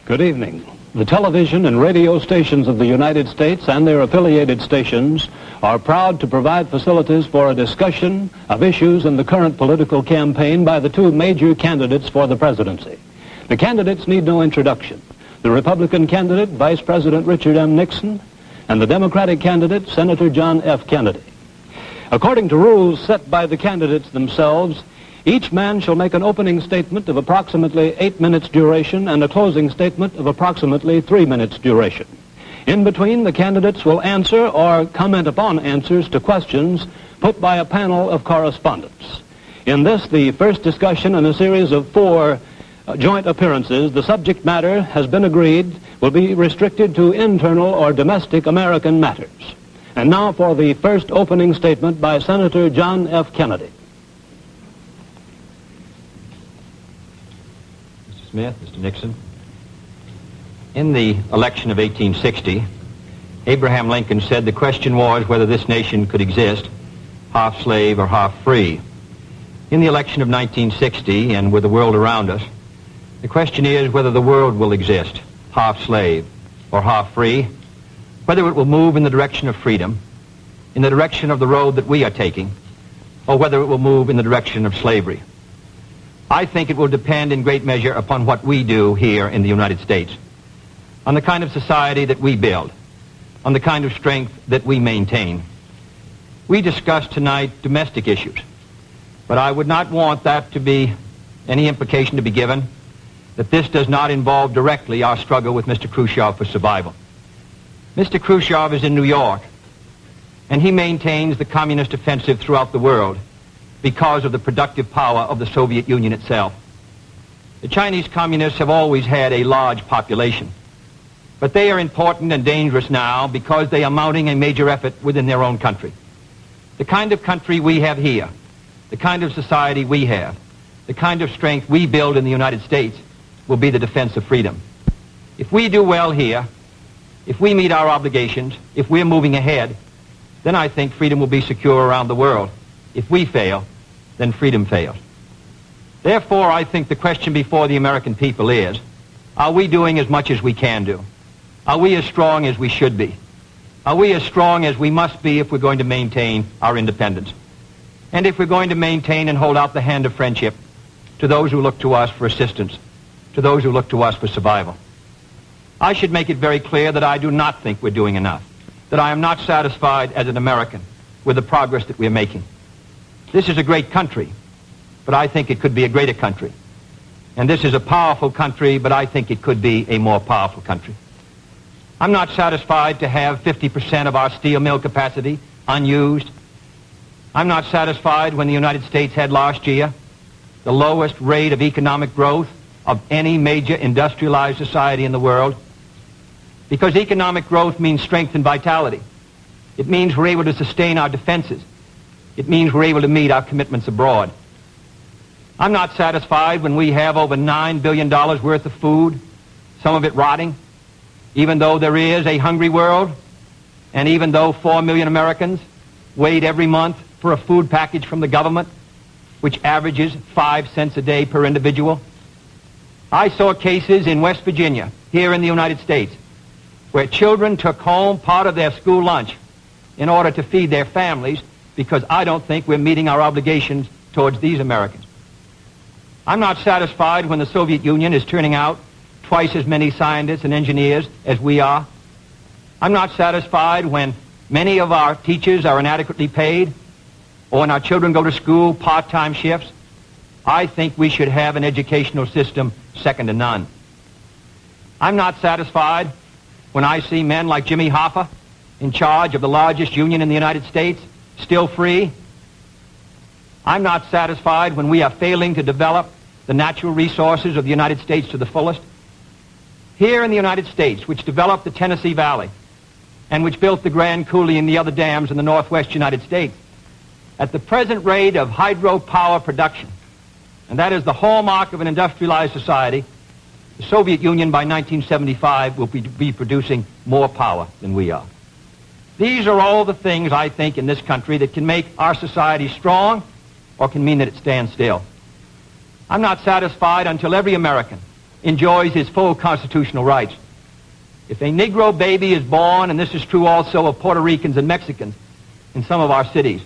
Good evening. The television and radio stations of the United States and their affiliated stations are proud to provide facilities for a discussion of issues in the current political campaign by the two major candidates for the presidency. The candidates need no introduction. The Republican candidate, Vice President Richard M. Nixon, and the Democratic candidate, Senator John F. Kennedy. According to rules set by the candidates themselves, each man shall make an opening statement of approximately 8 minutes duration and a closing statement of approximately 3 minutes duration. In between, the candidates will answer or comment upon answers to questions put by a panel of correspondents. In this, the first discussion in a series of 4 joint appearances, the subject matter has been agreed will be restricted to internal or domestic American matters. And now for the first opening statement by Senator John F. Kennedy. Mr. Smith, Mr. Nixon, in the election of 1860, Abraham Lincoln said the question was whether this nation could exist, half slave or half free. In the election of 1960, and with the world around us, the question is whether the world will exist, half slave or half free, whether it will move in the direction of freedom, in the direction of the road that we are taking, or whether it will move in the direction of slavery. I think it will depend in great measure upon what we do here in the United States, on the kind of society that we build, on the kind of strength that we maintain. We discussed tonight domestic issues, but I would not want that to be any implication to be given that this does not involve directly our struggle with Mr. Khrushchev for survival. Mr. Khrushchev is in New York, and he maintains the communist offensive throughout the world because of the productive power of the Soviet Union itself. The Chinese communists have always had a large population, but they are important and dangerous now because they are mounting a major effort within their own country. The kind of country we have here, the kind of society we have, the kind of strength we build in the United States will be the defense of freedom. If we do well here, if we meet our obligations, if we're moving ahead, then I think freedom will be secure around the world. If we fail, then freedom fails. Therefore, I think the question before the American people is, are we doing as much as we can do? Are we as strong as we should be? Are we as strong as we must be if we're going to maintain our independence? And if we're going to maintain and hold out the hand of friendship to those who look to us for assistance, to those who look to us for survival? I should make it very clear that I do not think we're doing enough, that I am not satisfied as an American with the progress that we're making. This is a great country, but I think it could be a greater country. And this is a powerful country, but I think it could be a more powerful country. I'm not satisfied to have 50% of our steel mill capacity unused. I'm not satisfied when the United States had last year the lowest rate of economic growth of any major industrialized society in the world, because economic growth means strength and vitality. It means we're able to sustain our defenses. It means we're able to meet our commitments abroad. I'm not satisfied when we have over $9 billion worth of food, some of it rotting, even though there is a hungry world, and even though 4 million Americans wait every month for a food package from the government, which averages 5 cents a day per individual. I saw cases in West Virginia, here in the United States, where children took home part of their school lunch in order to feed their families, because I don't think we're meeting our obligations towards these Americans. I'm not satisfied when the Soviet Union is turning out twice as many scientists and engineers as we are. I'm not satisfied when many of our teachers are inadequately paid, or when our children go to school part-time shifts. I think we should have an educational system second to none. I'm not satisfied when I see men like Jimmy Hoffa in charge of the largest union in the United States, still free. I'm not satisfied when we are failing to develop the natural resources of the United States to the fullest. Here in the United States, which developed the Tennessee Valley and which built the Grand Coulee and the other dams in the northwest United States, at the present rate of hydropower production, and that is the hallmark of an industrialized society, the Soviet Union by 1975 will be producing more power than we are. These are all the things, I think, in this country that can make our society strong or can mean that it stands still. I'm not satisfied until every American enjoys his full constitutional rights. If a Negro baby is born, and this is true also of Puerto Ricans and Mexicans in some of our cities,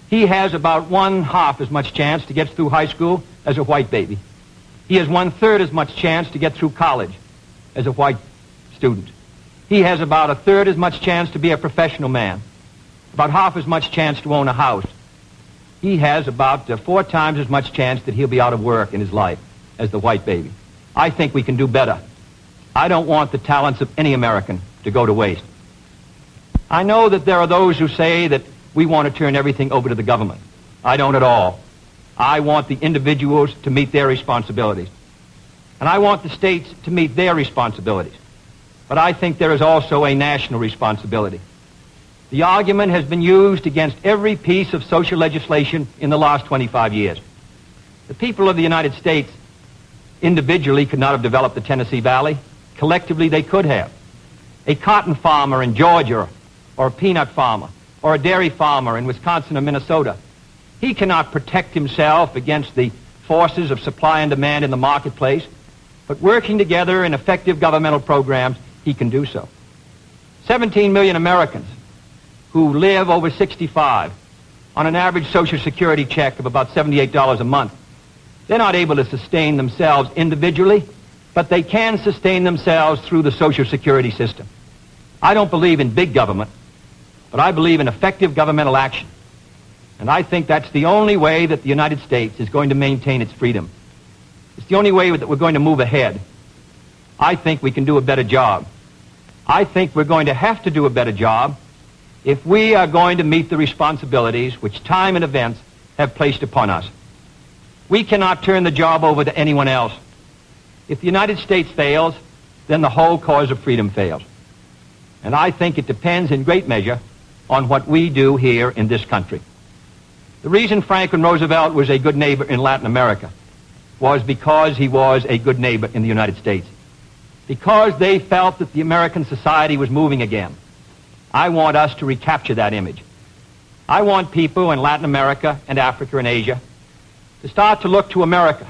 he has about 1/2 as much chance to get through high school as a white baby. He has 1/3 as much chance to get through college as a white student. He has about 1/3 as much chance to be a professional man, about 1/2 as much chance to own a house. He has about 4 times as much chance that he'll be out of work in his life as the white baby. I think we can do better. I don't want the talents of any American to go to waste. I know that there are those who say that we want to turn everything over to the government. I don't at all. I want the individuals to meet their responsibilities. And I want the states to meet their responsibilities. But I think there is also a national responsibility. The argument has been used against every piece of social legislation in the last 25 years. The people of the United States individually could not have developed the Tennessee Valley. Collectively, they could have. A cotton farmer in Georgia, or a peanut farmer, or a dairy farmer in Wisconsin or Minnesota, he cannot protect himself against the forces of supply and demand in the marketplace, but working together in effective governmental programs, he can do so. 17 million Americans who live over 65 on an average Social Security check of about $78 a month. They're not able to sustain themselves individually, but they can sustain themselves through the Social Security system. I don't believe in big government, but I believe in effective governmental action. And I think that's the only way that the United States is going to maintain its freedom. It's the only way that we're going to move ahead. I think we can do a better job. I think we're going to have to do a better job if we are going to meet the responsibilities which time and events have placed upon us. We cannot turn the job over to anyone else. If the United States fails, then the whole cause of freedom fails. And I think it depends in great measure on what we do here in this country. The reason Franklin Roosevelt was a good neighbor in Latin America was because he was a good neighbor in the United States. Because they felt that the American society was moving again. I want us to recapture that image. I want people in Latin America and Africa and Asia to start to look to America,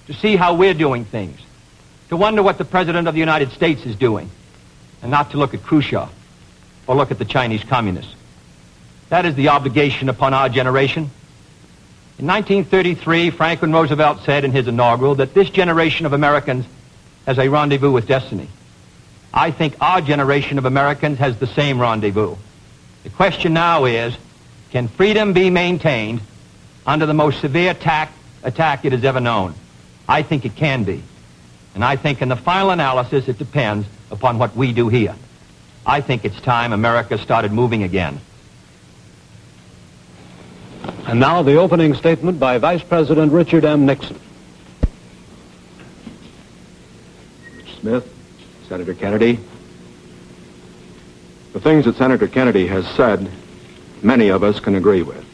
to see how we're doing things, to wonder what the President of the United States is doing, and not to look at Khrushchev or look at the Chinese communists. That is the obligation upon our generation. In 1933, Franklin Roosevelt said in his inaugural that this generation of Americans has a rendezvous with destiny. I think our generation of Americans has the same rendezvous. The question now is, can freedom be maintained under the most severe attack it has ever known? I think it can be. And I think in the final analysis, it depends upon what we do here. I think it's time America started moving again. And now the opening statement by Vice President Richard M. Nixon. Mr. Smith, Senator Kennedy, the things that Senator Kennedy has said, many of us can agree with.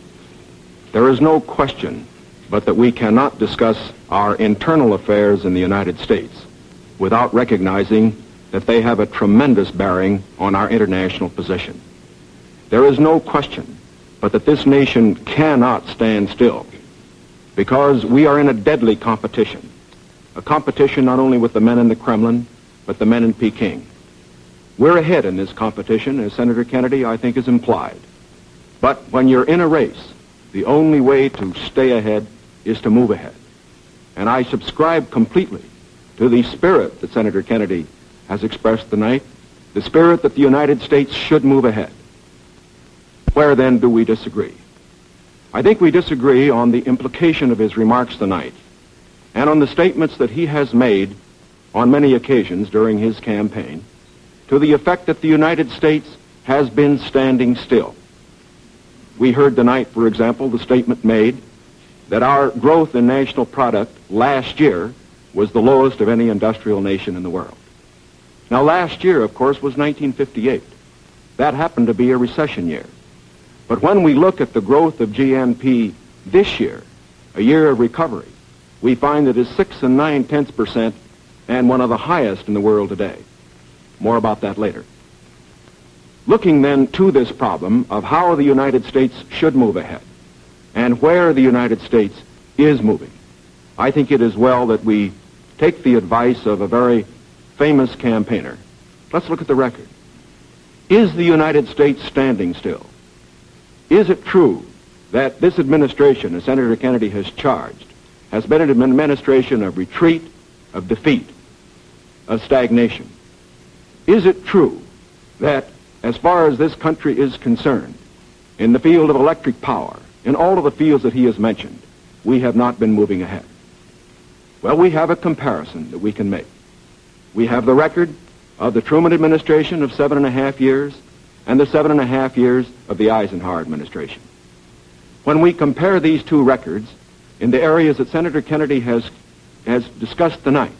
There is no question but that we cannot discuss our internal affairs in the United States without recognizing that they have a tremendous bearing on our international position. There is no question but that this nation cannot stand still because we are in a deadly competition, a competition not only with the men in the Kremlin, but the men in Peking. We're ahead in this competition, as Senator Kennedy, I think, has implied. But when you're in a race, the only way to stay ahead is to move ahead. And I subscribe completely to the spirit that Senator Kennedy has expressed tonight, the spirit that the United States should move ahead. Where then do we disagree? I think we disagree on the implication of his remarks tonight and on the statements that he has made on many occasions during his campaign to the effect that the United States has been standing still. We heard tonight, for example, the statement made that our growth in national product last year was the lowest of any industrial nation in the world. Now, last year, of course, was 1958. That happened to be a recession year. But when we look at the growth of GNP this year, a year of recovery, we find that it's 6 9/10% and one of the highest in the world today. More about that later. Looking then to this problem of how the United States should move ahead and where the United States is moving, I think it is well that we take the advice of a very famous campaigner. Let's look at the record. Is the United States standing still? Is it true that this administration, as Senator Kennedy has charged, has been an administration of retreat, of defeat, of stagnation? Is it true that, as far as this country is concerned, in the field of electric power, in all of the fields that he has mentioned, we have not been moving ahead? Well, we have a comparison that we can make. We have the record of the Truman administration of 7.5 years and the 7.5 years of the Eisenhower administration. When we compare these two records in the areas that Senator Kennedy has discussed tonight,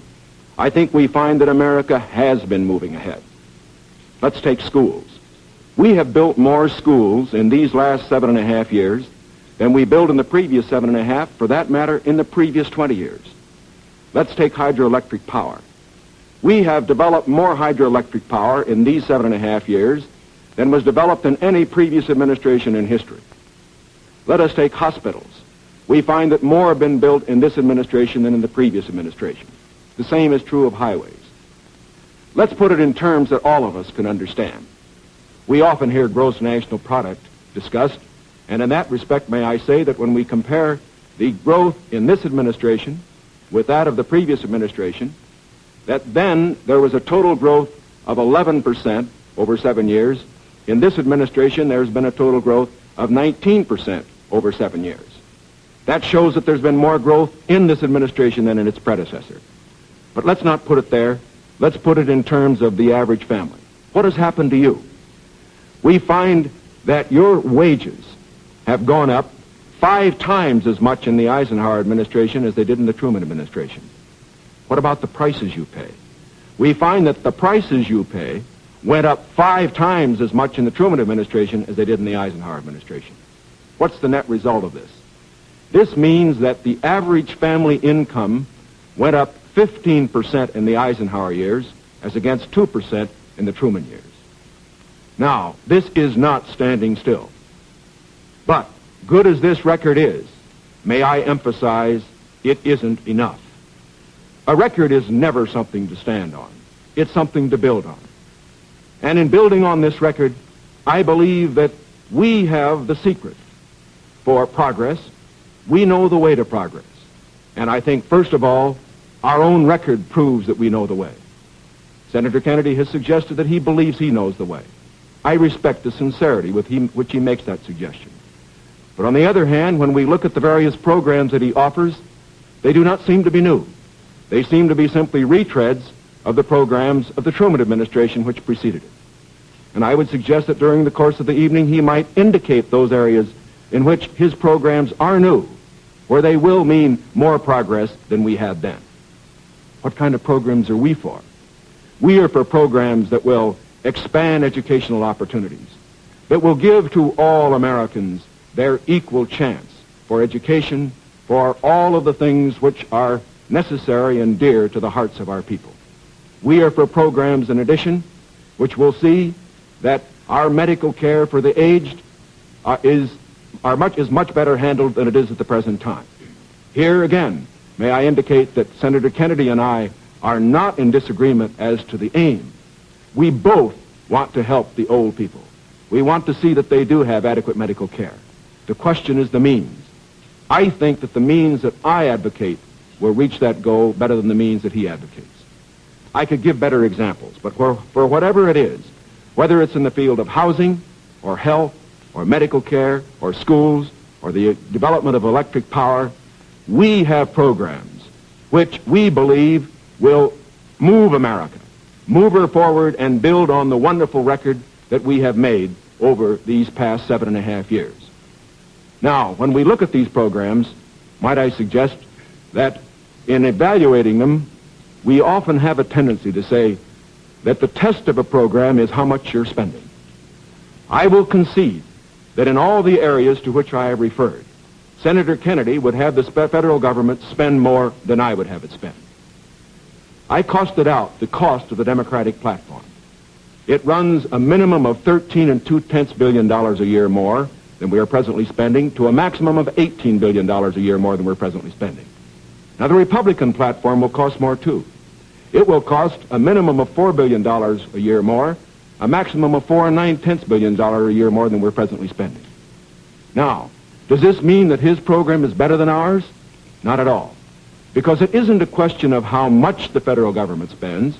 I think we find that America has been moving ahead. Let's take schools. We have built more schools in these last 7.5 years than we built in the previous 7.5, for that matter, in the previous 20 years. Let's take hydroelectric power. We have developed more hydroelectric power in these 7.5 years than was developed in any previous administration in history. Let us take hospitals. We find that more have been built in this administration than in the previous administration. The same is true of highways. Let's put it in terms that all of us can understand. We often hear gross national product discussed, and in that respect, may I say that when we compare the growth in this administration with that of the previous administration, that then there was a total growth of 11% over 7 years. In this administration, there's been a total growth of 19% over 7 years. That shows that there's been more growth in this administration than in its predecessor. But let's not put it there. Let's put it in terms of the average family. What has happened to you? We find that your wages have gone up 5 times as much in the Eisenhower administration as they did in the Truman administration. What about the prices you pay? We find that the prices you pay went up 5 times as much in the Truman administration as they did in the Eisenhower administration. What's the net result of this? This means that the average family income went up 15% in the Eisenhower years as against 2% in the Truman years. Now, this is not standing still. But, good as this record is, may I emphasize, it isn't enough. A record is never something to stand on. It's something to build on. And in building on this record, I believe that we have the secret for progress. We know the way to progress. And I think, first of all, our own record proves that we know the way. Senator Kennedy has suggested that he believes he knows the way. I respect the sincerity with which he makes that suggestion. But on the other hand, when we look at the various programs that he offers, they do not seem to be new. They seem to be simply retreads of the programs of the Truman administration which preceded it. And I would suggest that during the course of the evening he might indicate those areas in which his programs are new, where they will mean more progress than we had then. What kind of programs are we for? We are for programs that will expand educational opportunities, that will give to all Americans their equal chance for education, for all of the things which are necessary and dear to the hearts of our people. We are for programs, in addition, which will see that our medical care for the aged is much better handled than it is at the present time. Here again, may I indicate that Senator Kennedy and I are not in disagreement as to the aim. We both want to help the old people. We want to see that they do have adequate medical care. The question is the means. I think that the means that I advocate will reach that goal better than the means that he advocates. I could give better examples, but for whatever it is, whether it's in the field of housing or health or medical care or schools or the development of electric power, we have programs which we believe will move America, move her forward and build on the wonderful record that we have made over these past 7.5 years. Now, when we look at these programs, might I suggest that in evaluating them, we often have a tendency to say that the test of a program is how much you're spending. I will concede that in all the areas to which I have referred, Senator Kennedy would have the federal government spend more than I would have it spend. I costed out the cost of the Democratic platform. It runs a minimum of $13.2 billion a year more than we are presently spending to a maximum of $18 billion a year more than we're presently spending. Now, the Republican platform will cost more, too. It will cost a minimum of $4 billion a year more, a maximum of $4.9 billion a year more than we're presently spending. Now, does this mean that his program is better than ours? Not at all. Because it isn't a question of how much the federal government spends.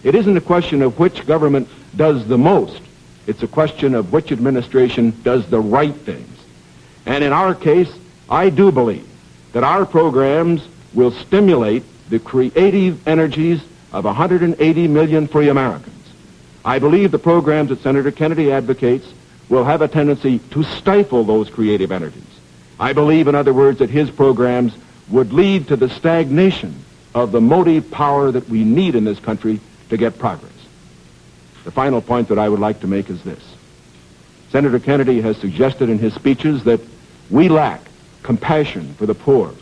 It isn't a question of which government does the most. It's a question of which administration does the right things. And in our case, I do believe that our programs will stimulate the creative energies of 180 million free Americans. I believe the programs that Senator Kennedy advocates will have a tendency to stifle those creative energies. I believe, in other words, that his programs would lead to the stagnation of the motive power that we need in this country to get progress. The final point that I would like to make is this. Senator Kennedy has suggested in his speeches that we lack compassion for the poor,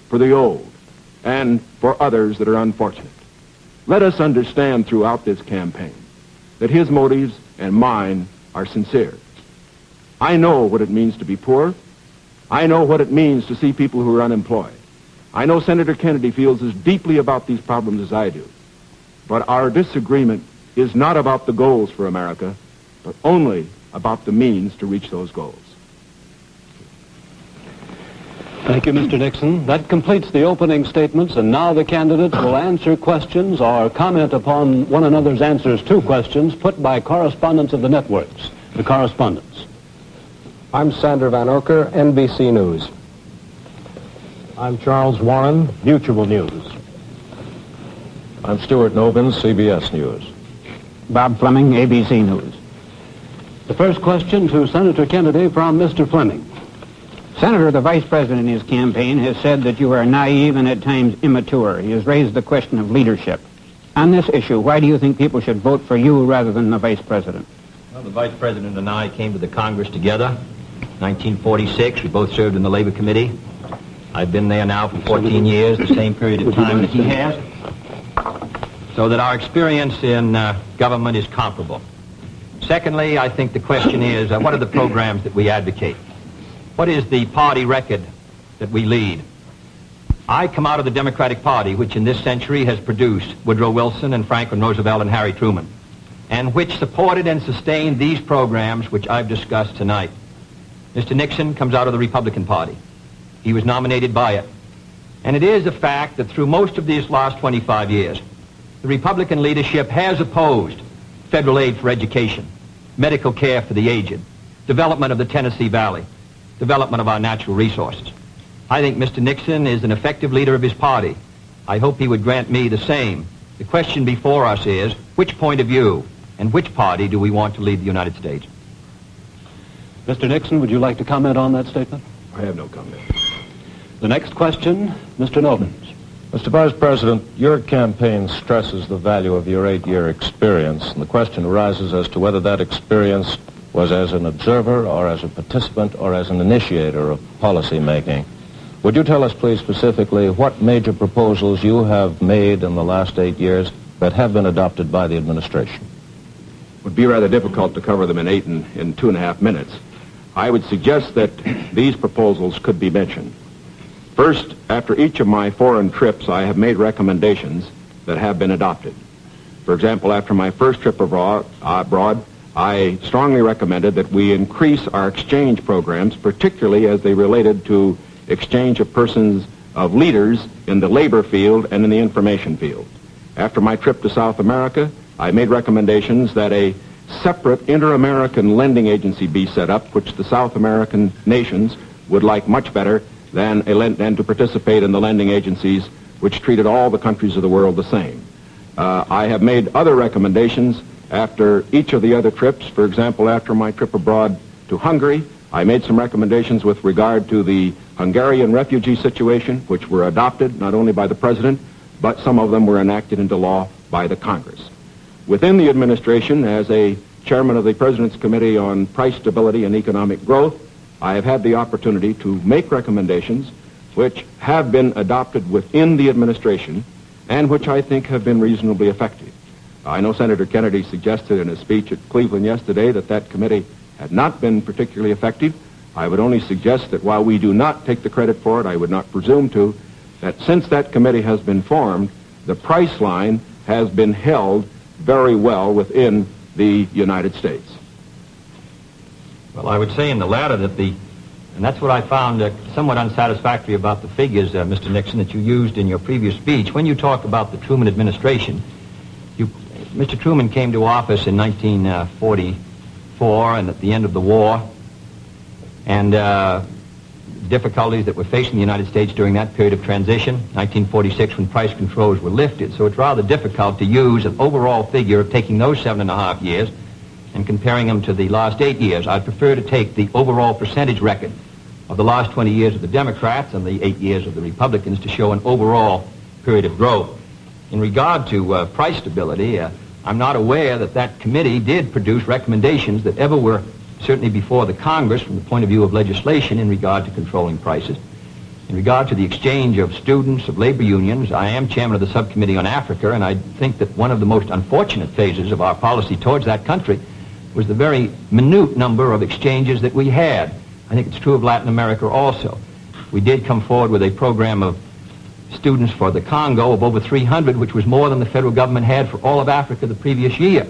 for the old, and for others that are unfortunate. Let us understand throughout this campaign that his motives and mine are sincere. I know what it means to be poor. I know what it means to see people who are unemployed. I know Senator Kennedy feels as deeply about these problems as I do. But our disagreement is not about the goals for America, but only about the means to reach those goals. Thank you, Mr. Nixon. That completes the opening statements, and now the candidates will answer questions or comment upon one another's answers to questions put by correspondents of the networks. The correspondents. I'm Sander Van Oker, NBC News. I'm Charles Warren, Mutual News. I'm Stuart Novin, CBS News. Bob Fleming, ABC News. The first question to Senator Kennedy from Mr. Fleming. Senator, the Vice President in his campaign has said that you are naive and at times immature. He has raised the question of leadership. On this issue, why do you think people should vote for you rather than the Vice President? Well, the Vice President and I came to the Congress together. 1946, we both served in the Labor Committee. I've been there now for 14 years, the same period of time that he has. So that our experience in government is comparable. Secondly, I think the question is, what are the programs that we advocate? What is the party record that we lead? I come out of the Democratic Party, which in this century has produced Woodrow Wilson and Franklin Roosevelt and Harry Truman, and which supported and sustained these programs which I've discussed tonight. Mr. Nixon comes out of the Republican Party. He was nominated by it. And it is a fact that through most of these last 25 years, the Republican leadership has opposed federal aid for education, medical care for the aged, development of the Tennessee Valley, development of our natural resources. I think Mr. Nixon is an effective leader of his party. I hope he would grant me the same. The question before us is, which point of view and which party do we want to lead the United States? Mr. Nixon, would you like to comment on that statement? I have no comment. The next question, Mr. Novins. Mr. Vice President, your campaign stresses the value of your 8-year experience, and the question arises as to whether that experience was as an observer or as a participant or as an initiator of policy making. Would you tell us, please, specifically what major proposals you have made in the last 8 years that have been adopted by the administration? It would be rather difficult to cover them in 2.5 minutes. I would suggest that these proposals could be mentioned. First, after each of my foreign trips, I have made recommendations that have been adopted. For example, after my first trip abroad, I strongly recommended that we increase our exchange programs, particularly as they related to exchange of persons, of leaders in the labor field and in the information field. After my trip to South America, I made recommendations that a separate inter-American lending agency be set up, which the South American nations would like much better than to participate in the lending agencies which treated all the countries of the world the same. I have made other recommendations after each of the other trips. For example, after my trip abroad to Hungary, I made some recommendations with regard to the Hungarian refugee situation, which were adopted not only by the President, but some of them were enacted into law by the Congress. Within the administration, as a chairman of the President's Committee on Price Stability and Economic Growth, I have had the opportunity to make recommendations which have been adopted within the administration and which I think have been reasonably effective. I know Senator Kennedy suggested in his speech at Cleveland yesterday that that committee had not been particularly effective. I would only suggest that while we do not take the credit for it, I would not presume to, that since that committee has been formed, the price line has been held very well within the United States. Well, I would say in the latter that and that's what I found somewhat unsatisfactory about the figures, Mr. Nixon, that you used in your previous speech. When you talk about the Truman administration, Mr. Truman came to office in 1944 and at the end of the war, and difficulties that were facing the United States during that period of transition, 1946 when price controls were lifted. So it's rather difficult to use an overall figure of taking those 7.5 years and comparing them to the last 8 years. I'd prefer to take the overall percentage record of the last 20 years of the Democrats and the 8 years of the Republicans to show an overall period of growth. In regard to price stability, I'm not aware that that committee did produce recommendations that ever were certainly before the Congress from the point of view of legislation in regard to controlling prices. In regard to the exchange of students, of labor unions, I am chairman of the subcommittee on Africa, and I think that one of the most unfortunate phases of our policy towards that country was the very minute number of exchanges that we had. I think it's true of Latin America also. We did come forward with a program of students for the Congo of over 300, which was more than the federal government had for all of Africa the previous year.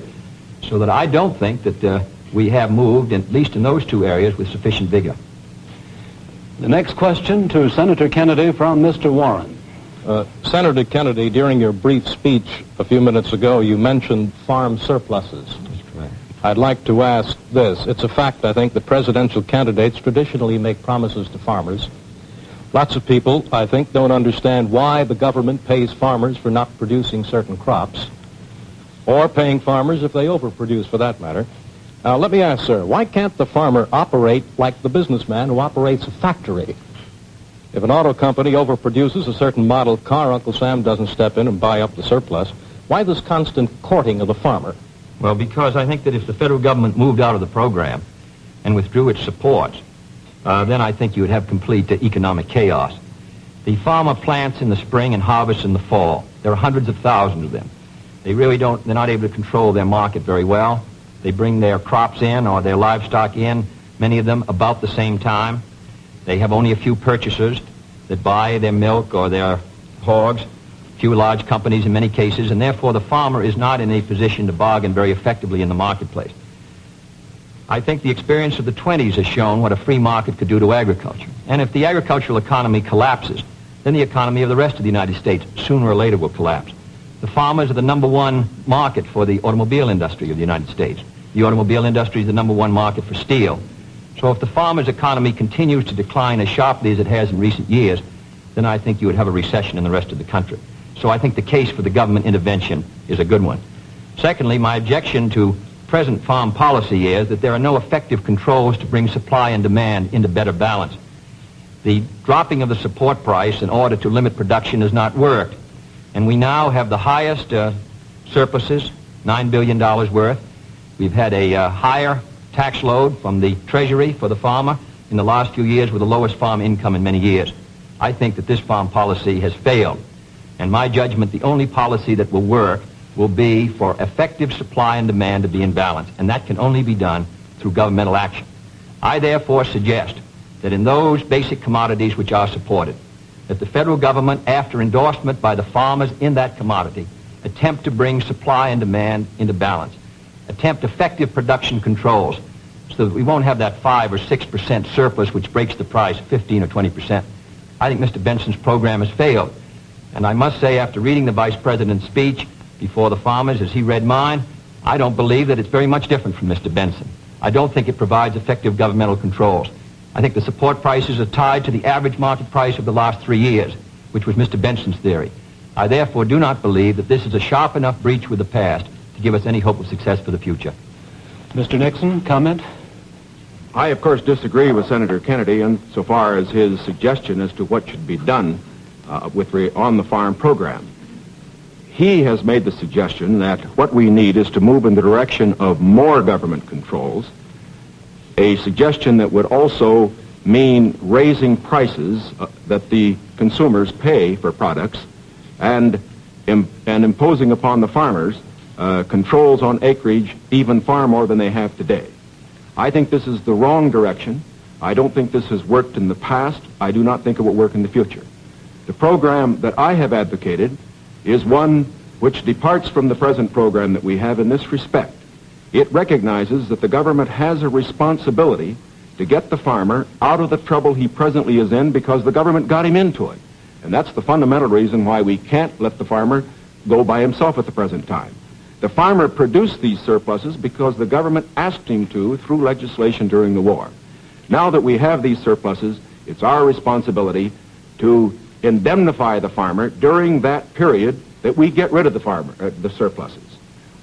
So that I don't think that we have moved, at least in those two areas, with sufficient vigor. The next question to Senator Kennedy from Mr. Warren. Senator Kennedy, during your brief speech a few minutes ago, you mentioned farm surpluses. That's correct. I'd like to ask this. It's a fact, I think, that presidential candidates traditionally make promises to farmers. Lots of people, I think, don't understand why the government pays farmers for not producing certain crops, or paying farmers if they overproduce, for that matter. Now, let me ask, sir, why can't the farmer operate like the businessman who operates a factory? If an auto company overproduces a certain model car, Uncle Sam doesn't step in and buy up the surplus. Why this constant courting of the farmer? Well, because I think that if the federal government moved out of the program and withdrew its support, then I think you would have complete economic chaos. The farmer plants in the spring and harvests in the fall. There are hundreds of thousands of them. They're not able to control their market very well. They bring their crops in or their livestock in, many of them about the same time. They have only a few purchasers that buy their milk or their hogs, few large companies in many cases, and therefore the farmer is not in a position to bargain very effectively in the marketplace. I think the experience of the 20s has shown what a free market could do to agriculture. And if the agricultural economy collapses, then the economy of the rest of the United States sooner or later will collapse. The farmers are the number one market for the automobile industry of the United States. The automobile industry is the number one market for steel. So if the farmer's economy continues to decline as sharply as it has in recent years, then I think you would have a recession in the rest of the country. So I think the case for the government intervention is a good one. Secondly, my objection to present farm policy is that there are no effective controls to bring supply and demand into better balance. The dropping of the support price in order to limit production has not worked. And we now have the highest surpluses, $9 billion worth. We've had a higher tax load from the Treasury for the farmer in the last few years with the lowest farm income in many years. I think that this farm policy has failed. And my judgment, the only policy that will work will be for effective supply and demand to be in balance. And that can only be done through governmental action. I therefore suggest that in those basic commodities which are supported, that the federal government, after endorsement by the farmers in that commodity, attempt to bring supply and demand into balance, attempt effective production controls so that we won't have that 5 or 6% surplus which breaks the price 15 or 20%. I think Mr. Benson's program has failed. And I must say, after reading the Vice President's speech before the farmers as he read mine, I don't believe that it's very much different from Mr. Benson. I don't think it provides effective governmental controls. I think the support prices are tied to the average market price of the last 3 years, which was Mr. Benson's theory. I therefore do not believe that this is a sharp enough breach with the past to give us any hope of success for the future. Mr. Nixon, comment? I, of course, disagree with Senator Kennedy insofar as his suggestion as to what should be done on the farm program. He has made the suggestion that what we need is to move in the direction of more government controls, a suggestion that would also mean raising prices that the consumers pay for products and imposing upon the farmers controls on acreage even far more than they have today. I think this is the wrong direction. I don't think this has worked in the past. I do not think it will work in the future. The program that I have advocated is one which departs from the present program that we have in this respect. It recognizes that the government has a responsibility to get the farmer out of the trouble he presently is in because the government got him into it. And that's the fundamental reason why we can't let the farmer go by himself at the present time. The farmer produced these surpluses because the government asked him to through legislation during the war. Now that we have these surpluses, it's our responsibility to indemnify the farmer during that period that we get rid of the surpluses.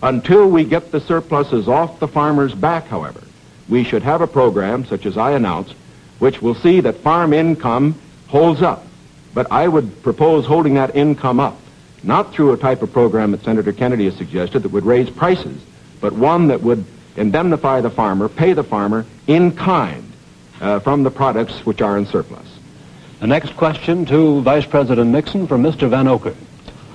Until we get the surpluses off the farmer's back, however, we should have a program, such as I announced, which will see that farm income holds up. But I would propose holding that income up, not through a type of program that Senator Kennedy has suggested that would raise prices, but one that would indemnify the farmer, pay the farmer in kind from the products which are in surplus. The next question to Vice President Nixon from Mr. Van Oker.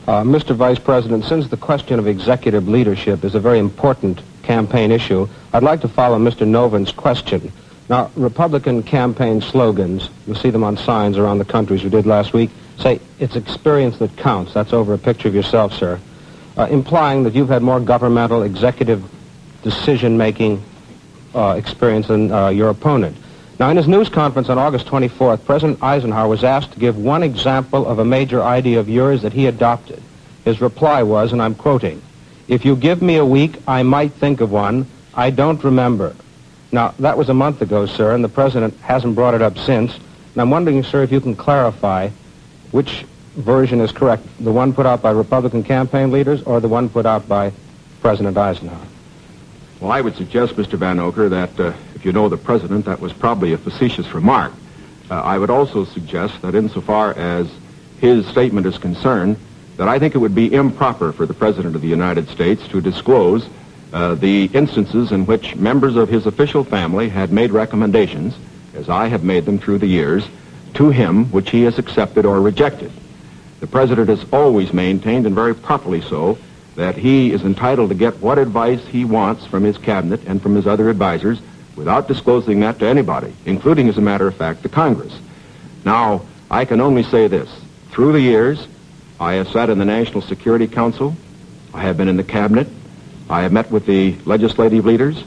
Mr. Vice President, since the question of executive leadership is a very important campaign issue, I'd like to follow Mr. Noven's question. Now, Republican campaign slogans, you'll see them on signs around the country as we did last week, say, it's experience that counts. That's over a picture of yourself, sir, implying that you've had more governmental executive decision-making experience than your opponent. Now, in his news conference on August 24th, President Eisenhower was asked to give one example of a major idea of yours that he adopted. His reply was, and I'm quoting, "If you give me a week, I might think of one. I don't remember." Now, that was a month ago, sir, and the President hasn't brought it up since. And I'm wondering, sir, if you can clarify which version is correct, the one put out by Republican campaign leaders or the one put out by President Eisenhower? Well, I would suggest, Mr. Van Oker, that if you know the President, that was probably a facetious remark. I would also suggest that insofar as his statement is concerned, that I think it would be improper for the President of the United States to disclose the instances in which members of his official family had made recommendations, as I have made them through the years, to him which he has accepted or rejected. The President has always maintained, and very properly so, that he is entitled to get what advice he wants from his cabinet and from his other advisors without disclosing that to anybody, including, as a matter of fact, the Congress. Now, I can only say this. Through the years, I have sat in the National Security Council. I have been in the cabinet. I have met with the legislative leaders.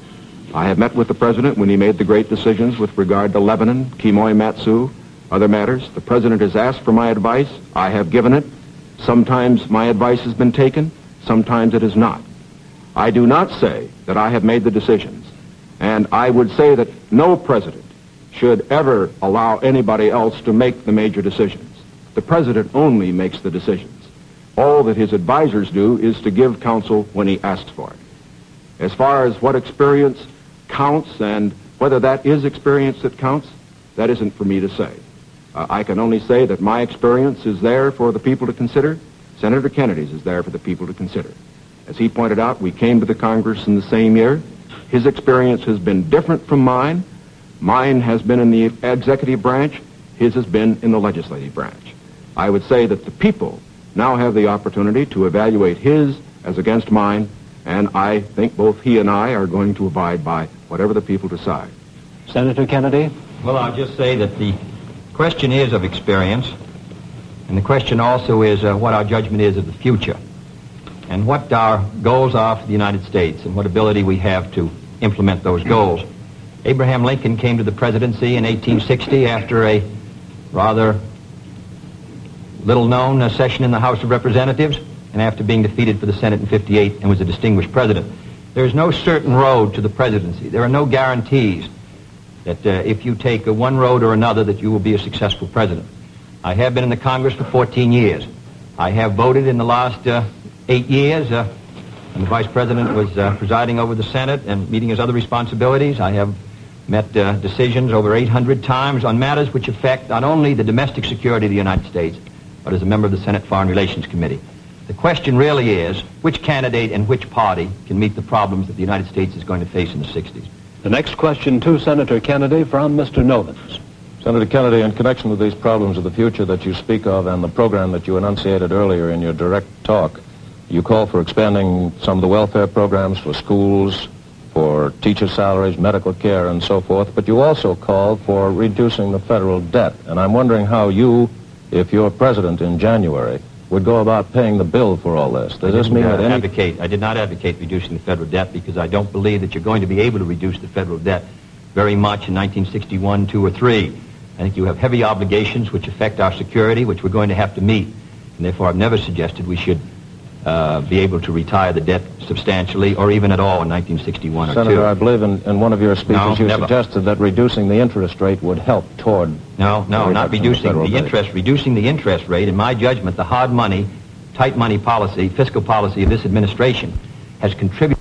I have met with the President when he made the great decisions with regard to Lebanon, Kimoy Matsu, other matters. The President has asked for my advice. I have given it. Sometimes my advice has been taken. Sometimes it is not. I do not say that I have made the decisions, and I would say that no president should ever allow anybody else to make the major decisions. The President only makes the decisions. All that his advisors do is to give counsel when he asks for it. As far as what experience counts and whether that is experience that counts, that isn't for me to say. I can only say that my experience is there for the people to consider. Senator Kennedy's is there for the people to consider. As he pointed out, we came to the Congress in the same year. His experience has been different from mine. Mine has been in the executive branch. His has been in the legislative branch. I would say that the people now have the opportunity to evaluate his as against mine, and I think both he and I are going to abide by whatever the people decide. Senator Kennedy? Well, I'll just say that the question is of experience, and the question also is what our judgment is of the future, and what our goals are for the United States, and what ability we have to implement those goals. Abraham Lincoln came to the presidency in 1860 after a rather little-known session in the House of Representatives, and after being defeated for the Senate in 58 and was a distinguished president. There is no certain road to the presidency. There are no guarantees that if you take one road or another that you will be a successful president. I have been in the Congress for 14 years. I have voted in the last 8 years when the Vice President was presiding over the Senate and meeting his other responsibilities. I have met decisions over 800 times on matters which affect not only the domestic security of the United States, but as a member of the Senate Foreign Relations Committee. The question really is which candidate and which party can meet the problems that the United States is going to face in the 60s. The next question to Senator Kennedy from Mr. Novins. Senator Kennedy, in connection with these problems of the future that you speak of and the program that you enunciated earlier in your direct talk, you call for expanding some of the welfare programs for schools, for teacher salaries, medical care, and so forth, but you also call for reducing the federal debt. And I'm wondering how you, if you're president in January, would go about paying the bill for all this? Does this mean that I did not advocate reducing the federal debt because I don't believe that you're going to be able to reduce the federal debt very much in 1961, 2, or 3. I think you have heavy obligations which affect our security, which we're going to have to meet. And therefore, I've never suggested we should be able to retire the debt substantially or even at all in 1961 or 2. Senator, I believe in one of your speeches you suggested that reducing the interest rate would help toward... No, not reducing the interest. Reducing the interest rate, in my judgment, the hard money, tight money policy, fiscal policy of this administration has contributed...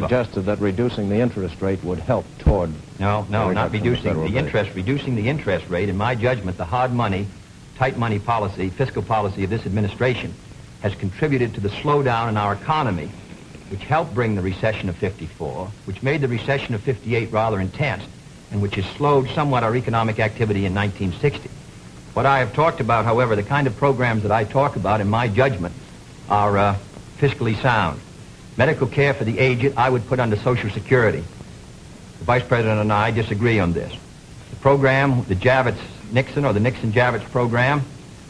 suggested that reducing the interest rate would help toward... No, not reducing the interest. Reducing the interest rate, in my judgment, the hard money, tight money policy, fiscal policy of this administration has contributed to the slowdown in our economy, which helped bring the recession of 54, which made the recession of 58 rather intense, and which has slowed somewhat our economic activity in 1960. What I have talked about, however, the kind of programs that I talk about, in my judgment, are fiscally sound. Medical care for the aged, I would put under Social Security. The Vice President and I disagree on this. The program, the Javits-Nixon or the Nixon-Javits program,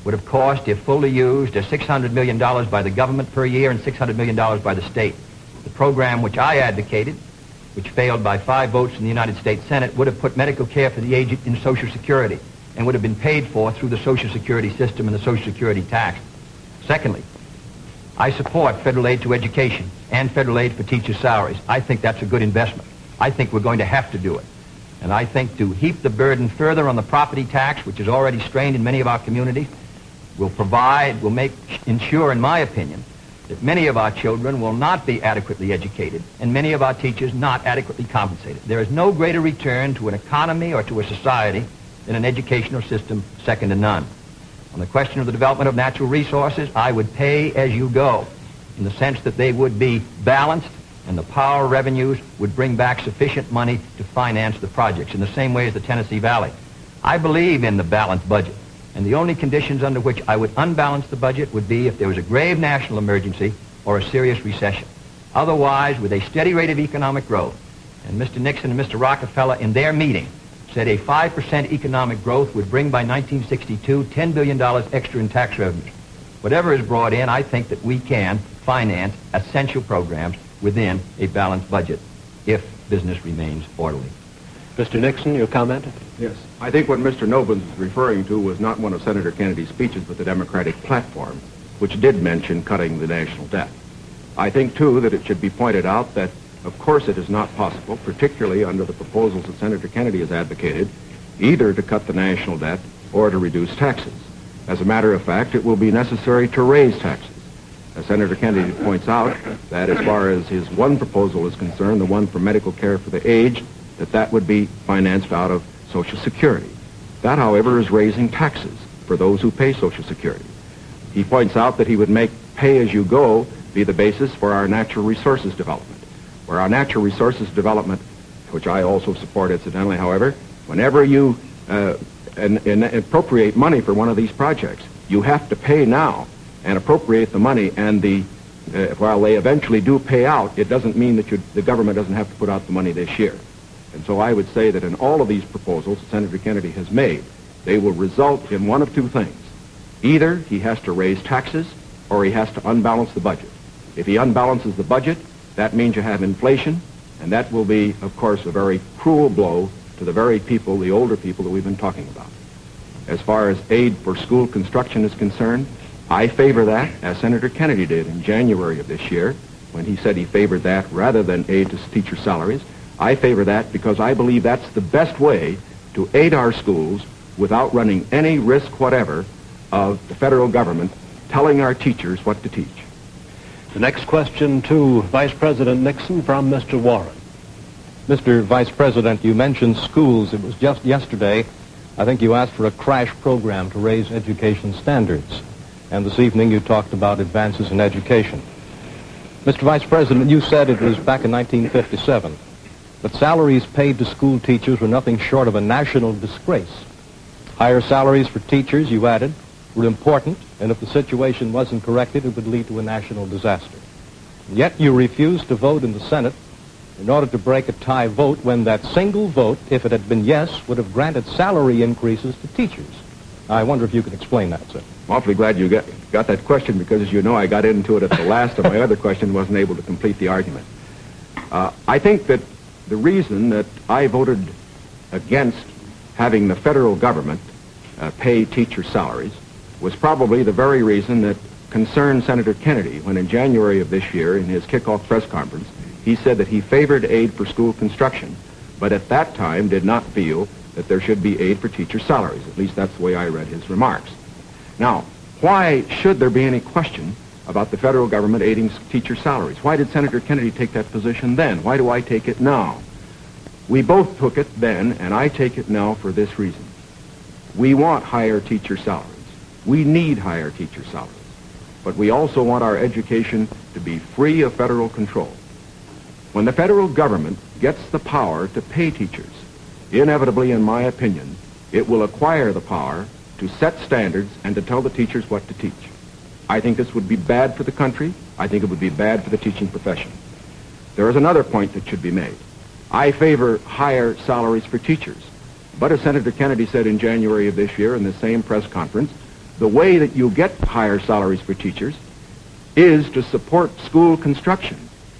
would have cost, if fully used, $600 million by the government per year and $600 million by the state. The program which I advocated, which failed by 5 votes in the United States Senate, would have put medical care for the aged in Social Security and would have been paid for through the Social Security system and the Social Security tax. Secondly, I support federal aid to education and federal aid for teachers' salaries. I think that's a good investment. I think we're going to have to do it. And I think to heap the burden further on the property tax, which is already strained in many of our communities, will ensure, in my opinion, that many of our children will not be adequately educated and many of our teachers not adequately compensated. There is no greater return to an economy or to a society than an educational system second to none. On the question of the development of natural resources, I would pay as you go, in the sense that they would be balanced and the power revenues would bring back sufficient money to finance the projects in the same way as the Tennessee Valley. I believe in the balanced budget, and the only conditions under which I would unbalance the budget would be if there was a grave national emergency or a serious recession. Otherwise, with a steady rate of economic growth, and Mr. Nixon and Mr. Rockefeller in their meeting said a 5% economic growth would bring by 1962 $10 billion extra in tax revenues. Whatever is brought in, I think that we can finance essential programs within a balanced budget if business remains orderly. Mr. Nixon, your comment? Yes. I think what Mr. Noble was referring to was not one of Senator Kennedy's speeches, but the Democratic platform, which did mention cutting the national debt. I think, too, that it should be pointed out that, of course, it is not possible, particularly under the proposals that Senator Kennedy has advocated, either to cut the national debt or to reduce taxes. As a matter of fact, it will be necessary to raise taxes. As Senator Kennedy points out, that as far as his one proposal is concerned, the one for medical care for the aged, that would be financed out of Social Security. That, however, is raising taxes for those who pay Social Security. He points out that he would make pay-as-you-go be the basis for our natural resources development, where our natural resources development, which I also support incidentally, however, whenever you appropriate money for one of these projects, you have to pay now and appropriate the money, and while they eventually do pay out, it doesn't mean that the government doesn't have to put out the money this year. And so I would say that in all of these proposals that Senator Kennedy has made, they will result in one of two things. Either he has to raise taxes or he has to unbalance the budget. If he unbalances the budget, that means you have inflation, and that will be, of course, a very cruel blow to the very people, the older people that we've been talking about. As far as aid for school construction is concerned, I favor that, as Senator Kennedy did in January of this year, when he said he favored that rather than aid to teacher salaries. I favor that because I believe that's the best way to aid our schools without running any risk whatever of the federal government telling our teachers what to teach. The next question to Vice President Nixon from Mr. Warren. Mr. Vice President, you mentioned schools. It was just yesterday, I think you asked for a crash program to raise education standards. And this evening you talked about advances in education. Mr. Vice President, you said it was back in 1957 But salaries paid to school teachers were nothing short of a national disgrace. Higher salaries for teachers, you added, were important, and if the situation wasn't corrected, it would lead to a national disaster. And yet you refused to vote in the Senate in order to break a tie vote when that single vote, if it had been yes, would have granted salary increases to teachers. I wonder if you could explain that, sir. I'm awfully glad you got that question because, as you know, I got into it at the last of my other question and wasn't able to complete the argument. I think that the reason that I voted against having the federal government pay teacher salaries was probably the very reason that concerned Senator Kennedy when in January of this year in his kickoff press conference he said that he favored aid for school construction, but at that time did not feel that there should be aid for teacher salaries. At least that's the way I read his remarks. Now, why should there be any question about the federal government aiding teacher salaries? Why did Senator Kennedy take that position then? Why do I take it now? We both took it then, and I take it now for this reason. We want higher teacher salaries. We need higher teacher salaries. But we also want our education to be free of federal control. When the federal government gets the power to pay teachers, inevitably, in my opinion, it will acquire the power to set standards and to tell the teachers what to teach. I think this would be bad for the country. I think it would be bad for the teaching profession. There is another point that should be made. I favor higher salaries for teachers. But as Senator Kennedy said in January of this year in the same press conference, the way that you get higher salaries for teachers is to support school construction,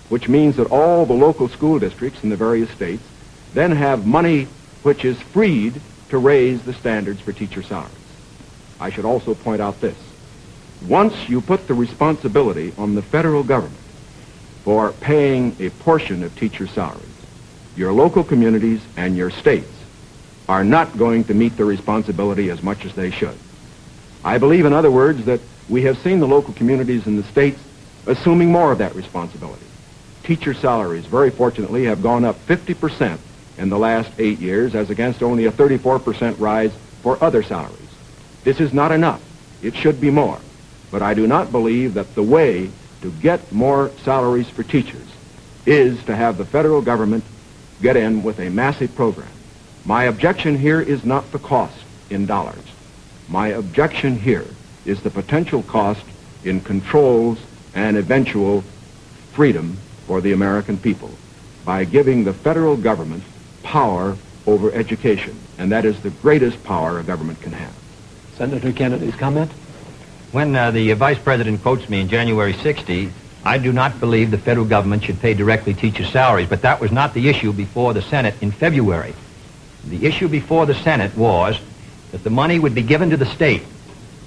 which means that all the local school districts in the various states then have money which is freed to raise the standards for teacher salaries. I should also point out this. Once you put the responsibility on the federal government for paying a portion of teacher salaries, your local communities and your states are not going to meet the responsibility as much as they should. I believe, in other words, that we have seen the local communities in the states assuming more of that responsibility. Teacher salaries, very fortunately, have gone up 50% in the last 8 years, as against only a 34% rise for other salaries. This is not enough. It should be more. But I do not believe that the way to get more salaries for teachers is to have the federal government get in with a massive program. My objection here is not the cost in dollars. My objection here is the potential cost in controls and eventual freedom for the American people by giving the federal government power over education. And that is the greatest power a government can have. Senator Kennedy's comment? When the Vice President quotes me in January 60, I do not believe the federal government should pay directly teachers' salaries, but that was not the issue before the Senate in February. The issue before the Senate was that the money would be given to the state.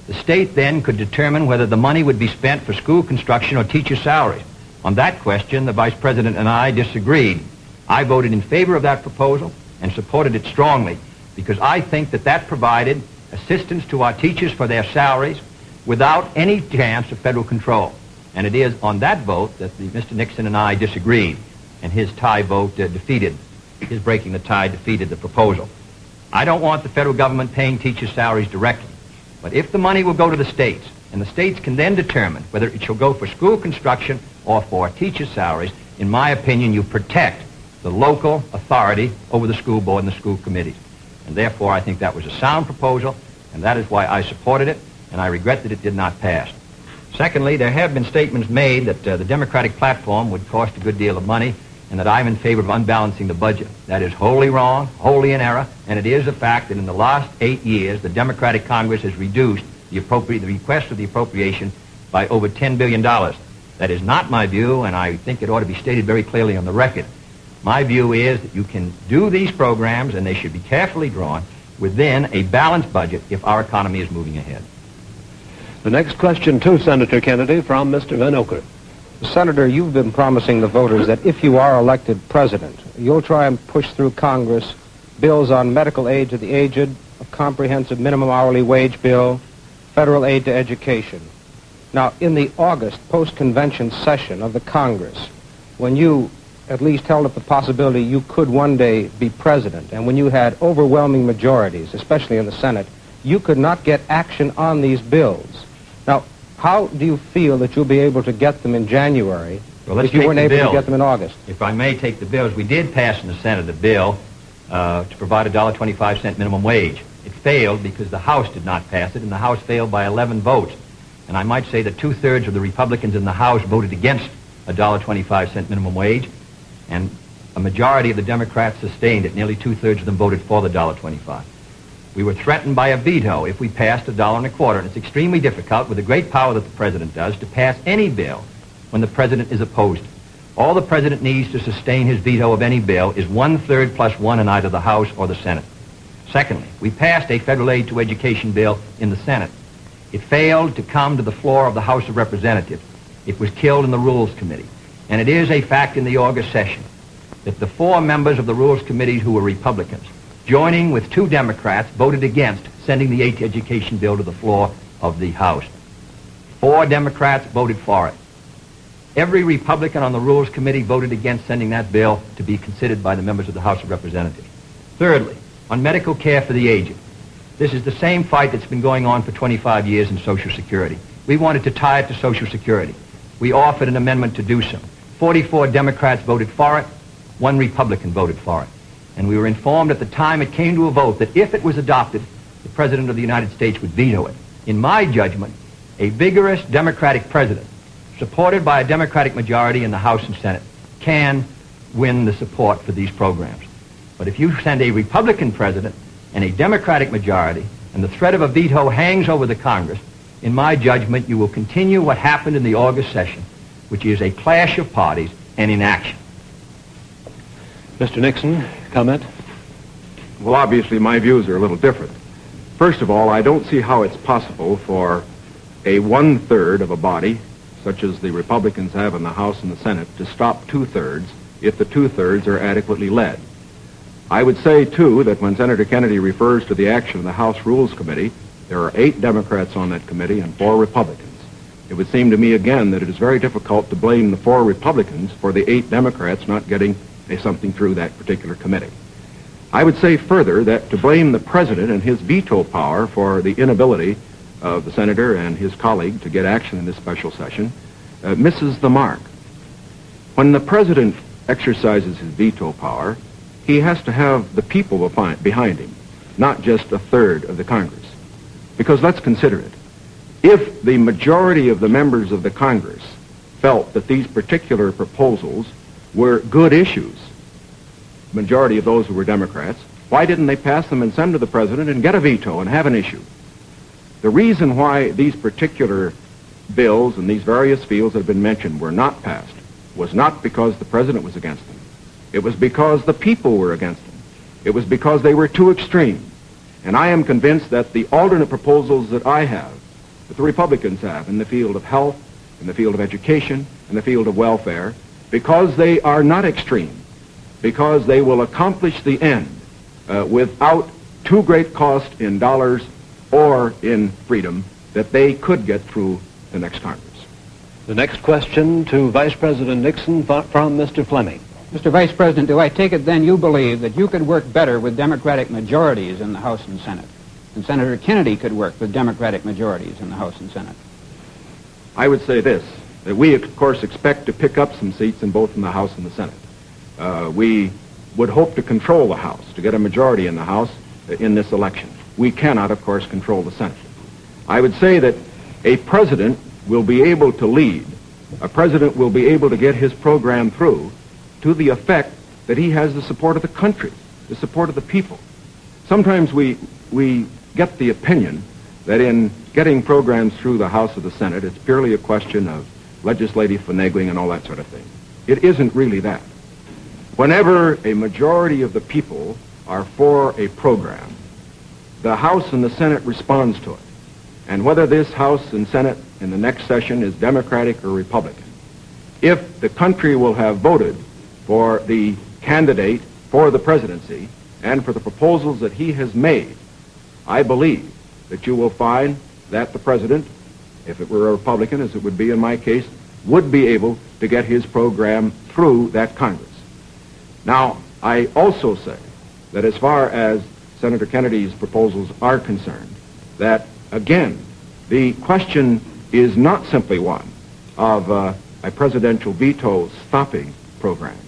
The state then could determine whether the money would be spent for school construction or teacher salaries. On that question, the Vice President and I disagreed. I voted in favor of that proposal and supported it strongly because I think that that provided assistance to our teachers for their salaries without any chance of federal control. And it is on that vote that Mr. Nixon and I disagreed, and his tie vote defeated. His breaking the tie defeated the proposal. I don't want the federal government paying teachers' salaries directly, but if the money will go to the states, and the states can then determine whether it shall go for school construction or for teachers' salaries, in my opinion, you protect the local authority over the school board and the school committees. And therefore, I think that was a sound proposal, and that is why I supported it, and I regret that it did not pass. Secondly, there have been statements made that the Democratic platform would cost a good deal of money and that I'm in favor of unbalancing the budget. That is wholly wrong, wholly in error, and it is a fact that in the last 8 years, the Democratic Congress has reduced the request for the appropriation by over $10 billion. That is not my view, and I think it ought to be stated very clearly on the record. My view is that you can do these programs, and they should be carefully drawn within a balanced budget if our economy is moving ahead. The next question to Senator Kennedy from Mr. Van Oker. Senator, you've been promising the voters that if you are elected president, you'll try and push through Congress bills on medical aid to the aged, a comprehensive minimum hourly wage bill, federal aid to education. Now, in the August post-convention session of the Congress, when you at least held up the possibility you could one day be president, and when you had overwhelming majorities, especially in the Senate, you could not get action on these bills. Now, how do you feel that you'll be able to get them in January Well, let's if you take weren't the able bills. to get them in August? If I may take the bills, we did pass in the Senate a bill to provide a $1.25 minimum wage. It failed because the House did not pass it, and the House failed by 11 votes. And I might say that 2/3 of the Republicans in the House voted against a $1.25 minimum wage, and a majority of the Democrats sustained it. Nearly 2/3 of them voted for the $1.25. We were threatened by a veto if we passed $1.25, and it's extremely difficult, with the great power that the President does, to pass any bill when the President is opposed. All the President needs to sustain his veto of any bill is 1/3 plus 1 in either the House or the Senate. Secondly, we passed a federal aid to education bill in the Senate. It failed to come to the floor of the House of Representatives. It was killed in the Rules Committee. And it is a fact in the August session that the 4 members of the Rules Committee who were Republicans, joining with 2 Democrats, voted against sending the aid to education bill to the floor of the House. 4 Democrats voted for it. Every Republican on the Rules Committee voted against sending that bill to be considered by the members of the House of Representatives. Thirdly, on medical care for the aged. This is the same fight that's been going on for 25 years in Social Security. We wanted to tie it to Social Security. We offered an amendment to do so. 44 Democrats voted for it. 1 Republican voted for it. And we were informed at the time it came to a vote that if it was adopted, the President of the United States would veto it. In my judgment, a vigorous Democratic president, supported by a Democratic majority in the House and Senate, can win the support for these programs. But if you send a Republican president and a Democratic majority, and the threat of a veto hangs over the Congress, in my judgment, you will continue what happened in the August session, which is a clash of parties and inaction. Mr. Nixon, comment? Well, obviously, my views are a little different. First of all, I don't see how it's possible for a 1/3 of a body, such as the Republicans have in the House and the Senate, to stop 2/3 if the 2/3 are adequately led. I would say, too, that when Senator Kennedy refers to the action of the House Rules Committee, there are 8 Democrats on that committee and 4 Republicans. It would seem to me, again, that it is very difficult to blame the 4 Republicans for the 8 Democrats not getting something through that particular committee. I would say further that to blame the President and his veto power for the inability of the Senator and his colleague to get action in this special session misses the mark. When the President exercises his veto power, he has to have the people behind him, not just 1/3 of the Congress. Because let's consider it. If the majority of the members of the Congress felt that these particular proposals were good issues, majority of those who were Democrats, why didn't they pass them and send to the President and get a veto and have an issue? The reason why these particular bills in these various fields that have been mentioned were not passed was not because the President was against them. It was because the people were against them. It was because they were too extreme. And I am convinced that the alternate proposals that I have, that the Republicans have in the field of health, in the field of education, in the field of welfare, because they are not extreme, because they will accomplish the end without too great cost in dollars or in freedom, that they could get through the next Congress. The next question to Vice President Nixon from Mr. Fleming. Mr. Vice President, do I take it then you believe that you could work better with Democratic majorities in the House and Senate, and Senator Kennedy could work with Democratic majorities in the House and Senate? I would say this, that we, of course, expect to pick up some seats in both in the House and the Senate. We would hope to control the House, to get a majority in the House in this election. We cannot, of course, control the Senate. I would say that a president will be able to lead. A president will be able to get his program through to the effect that he has the support of the country, the support of the people. Sometimes we get the opinion that in getting programs through the House or the Senate, it's purely a question of legislative finagling and all that sort of thing. It isn't really that. Whenever a majority of the people are for a program, the House and the Senate responds to it. And whether this House and Senate in the next session is Democratic or Republican, if the country will have voted for the candidate for the presidency and for the proposals that he has made, I believe that you will find that the president, if it were a Republican, as it would be in my case, would be able to get his program through that Congress. Now, I also say that as far as Senator Kennedy's proposals are concerned, that, again, the question is not simply one of a presidential veto stopping programs.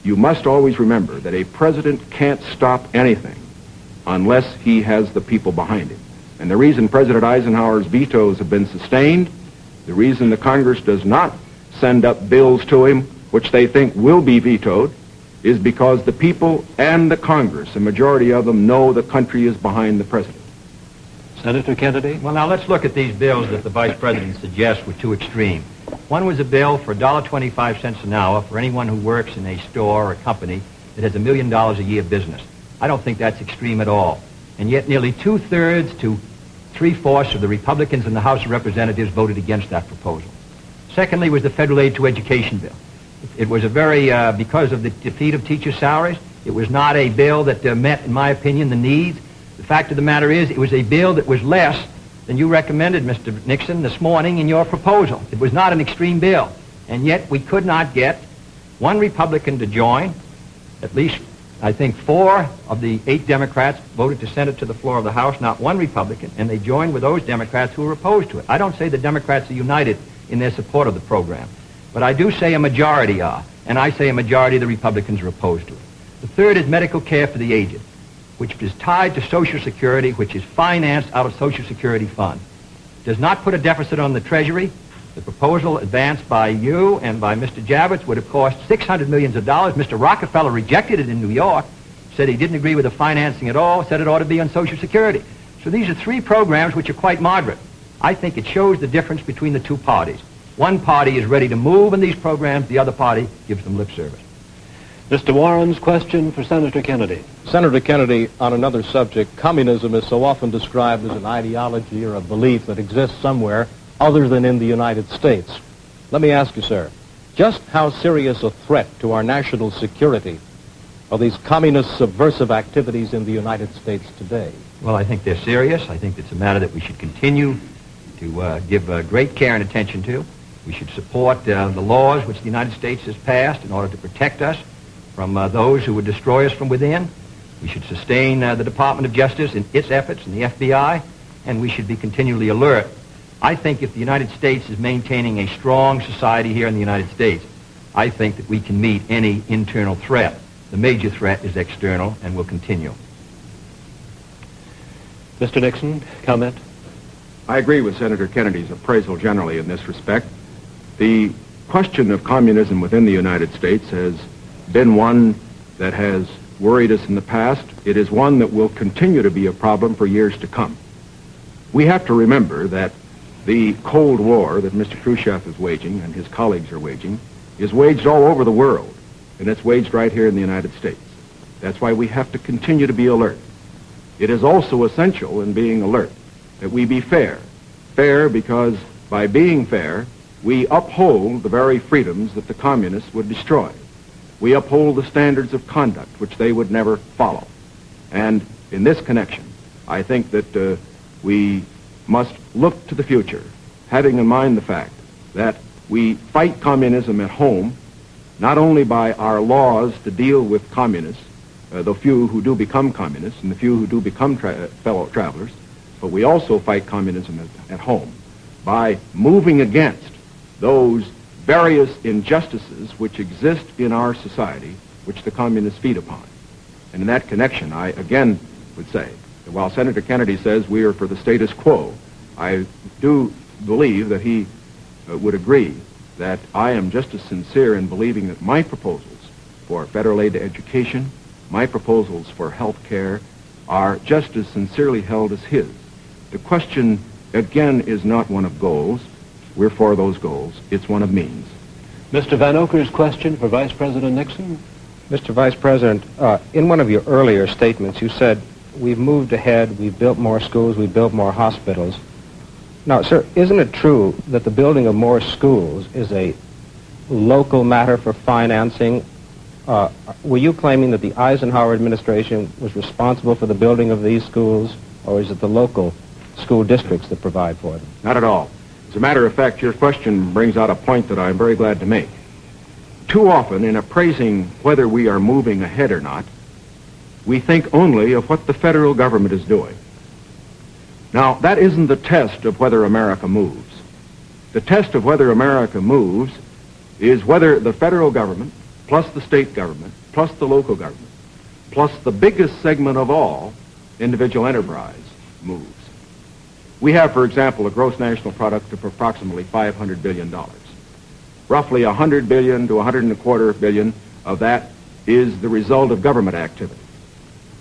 You must always remember that a president can't stop anything unless he has the people behind him. And the reason President Eisenhower's vetoes have been sustained, the reason the Congress does not send up bills to him which they think will be vetoed, is because the people and the Congress, a majority of them, know the country is behind the president. Senator Kennedy? Well, now let's look at these bills that the Vice President suggests were too extreme. One was a bill for $1.25 an hour for anyone who works in a store or a company that has $1 million a year business. I don't think that's extreme at all. And yet nearly 2/3 to 3/4 of the Republicans in the House of Representatives voted against that proposal. Secondly was the federal aid to education bill. It was a very, because of the defeat of teacher salaries, it was not a bill that met, in my opinion, the needs. The fact of the matter is, it was a bill that was less than you recommended, Mr. Nixon, this morning in your proposal. It was not an extreme bill. And yet we could not get one Republican to join. At least, I think, 4 of the 8 Democrats voted to send it to the floor of the House, not one Republican, and they joined with those Democrats who were opposed to it. I don't say the Democrats are united in their support of the program, but I do say a majority are, and I say a majority of the Republicans are opposed to it. The third is medical care for the aged, which is tied to Social Security, which is financed out of Social Security funds. Does not put a deficit on the Treasury. The proposal advanced by you and by Mr. Javits would have cost $600 million. Mr. Rockefeller rejected it in New York, said he didn't agree with the financing at all, said it ought to be on Social Security. So these are 3 programs which are quite moderate. I think it shows the difference between the 2 parties. One party is ready to move in these programs, the other party gives them lip service. Mr. Warren's question for Senator Kennedy. Senator Kennedy, on another subject, communism is so often described as an ideology or a belief that exists somewhere other than in the United States. Let me ask you, sir, just how serious a threat to our national security are these communist subversive activities in the United States today? Well, I think they're serious. I think it's a matter that we should continue to give great care and attention to. We should support the laws which the United States has passed in order to protect us from those who would destroy us from within. We should sustain the Department of Justice in its efforts and the FBI, and we should be continually alert. I think if the United States is maintaining a strong society here in the United States, I think that we can meet any internal threat. The major threat is external and will continue. Mr. Nixon, comment? I agree with Senator Kennedy's appraisal generally in this respect. The question of communism within the United States has been one that has worried us in the past. It is one that will continue to be a problem for years to come. We have to remember that the Cold War that Mr. Khrushchev is waging and his colleagues are waging is waged all over the world, and it's waged right here in the United States. That's why we have to continue to be alert. It is also essential in being alert that we be fair. Fair because by being fair, we uphold the very freedoms that the communists would destroy. We uphold the standards of conduct which they would never follow. And in this connection, I think that we must look to the future, having in mind the fact that we fight communism at home, not only by our laws to deal with communists, the few who do become communists and the few who do become fellow travelers, but we also fight communism at home by moving against those various injustices which exist in our society, which the communists feed upon. And in that connection, I again would say that while Senator Kennedy says we are for the status quo, I do believe that he would agree that I am just as sincere in believing that my proposals for federal aid to education, my proposals for health care, are just as sincerely held as his. The question, again, is not one of goals. We're for those goals. It's one of means. Mr. Van Oker's question for Vice President Nixon. Mr. Vice President, in one of your earlier statements, you said, we've moved ahead, we've built more schools, we've built more hospitals. Now, sir, isn't it true that the building of more schools is a local matter for financing? Were you claiming that the Eisenhower administration was responsible for the building of these schools, or is it the local school districts that provide for them? Not at all. As a matter of fact, your question brings out a point that I'm very glad to make. Too often, in appraising whether we are moving ahead or not, we think only of what the federal government is doing. Now, that isn't the test of whether America moves. The test of whether America moves is whether the federal government, plus the state government, plus the local government, plus the biggest segment of all, individual enterprise, moves. We have, for example, a gross national product of approximately $500 billion. Roughly $100 billion to $125 billion of that is the result of government activity.